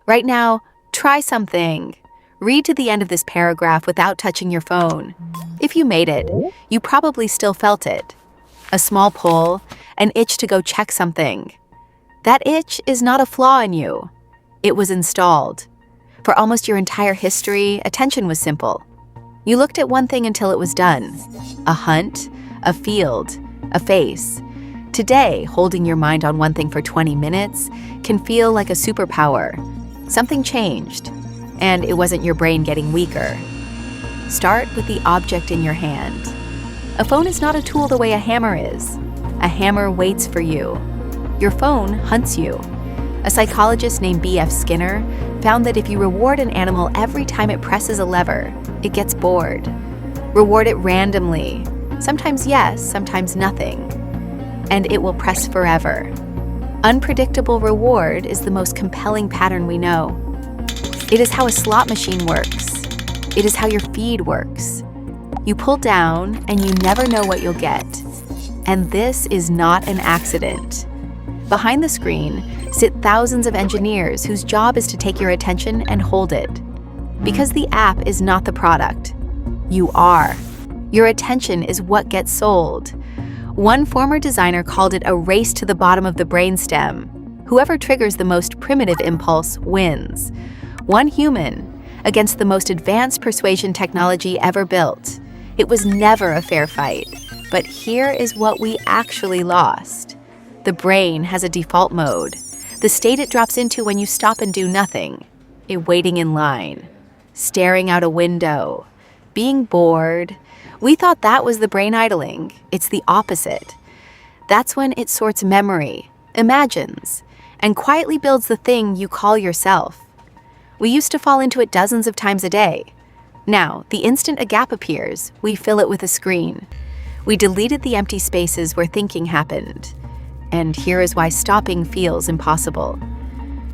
Right now, try something. Read to the end of this paragraph without touching your phone. If you made it, you probably still felt it. A small pull, an itch to go check something. That itch is not a flaw in you. It was installed. For almost your entire history, attention was simple. You looked at one thing until it was done. A hunt, a field, a face. Today, holding your mind on one thing for 20 minutes can feel like a superpower. Something changed, and it wasn't your brain getting weaker. Start with the object in your hand. A phone is not a tool the way a hammer is. A hammer waits for you. Your phone hunts you. A psychologist named B.F. Skinner found that if you reward an animal every time it presses a lever, it gets bored. Reward it randomly. Sometimes yes, sometimes nothing. And it will press forever. Unpredictable reward is the most compelling pattern we know. It is how a slot machine works. It is how your feed works. You pull down and you never know what you'll get. And this is not an accident. Behind the screen sit thousands of engineers whose job is to take your attention and hold it. Because the app is not the product. You are. Your attention is what gets sold. One former designer called it a race to the bottom of the brainstem. Whoever triggers the most primitive impulse wins. One human against the most advanced persuasion technology ever built. It was never a fair fight. But here is what we actually lost. The brain has a default mode, the state it drops into when you stop and do nothing. It waiting in line, staring out a window, being bored. We thought that was the brain idling. It's the opposite. That's when it sorts memory, imagines, and quietly builds the thing you call yourself. We used to fall into it dozens of times a day. Now, the instant a gap appears, we fill it with a screen. We deleted the empty spaces where thinking happened. And here is why stopping feels impossible.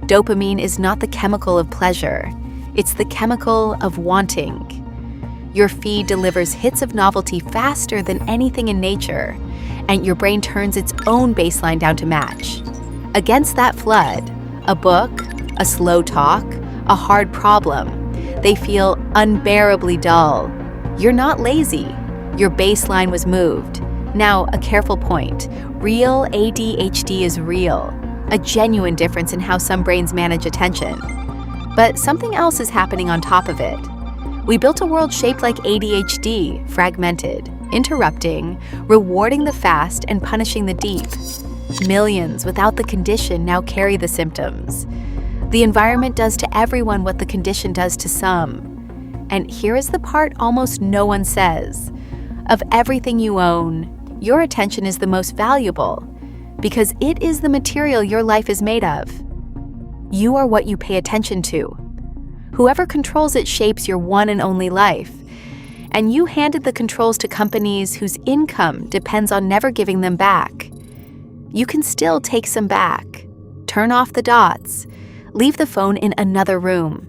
Dopamine is not the chemical of pleasure. It's the chemical of wanting. Your feed delivers hits of novelty faster than anything in nature, and your brain turns its own baseline down to match. Against that flood, a book, a slow talk, a hard problem, they feel unbearably dull. You're not lazy. Your baseline was moved. Now, a careful point. Real ADHD is real. A genuine difference in how some brains manage attention. But something else is happening on top of it. We built a world shaped like ADHD, fragmented, interrupting, rewarding the fast and punishing the deep. Millions without the condition now carry the symptoms. The environment does to everyone what the condition does to some. And here is the part almost no one says. Of everything you own, your attention is the most valuable because it is the material your life is made of. You are what you pay attention to. Whoever controls it shapes your one and only life. And you handed the controls to companies whose income depends on never giving them back. You can still take some back. Turn off the dots. Leave the phone in another room.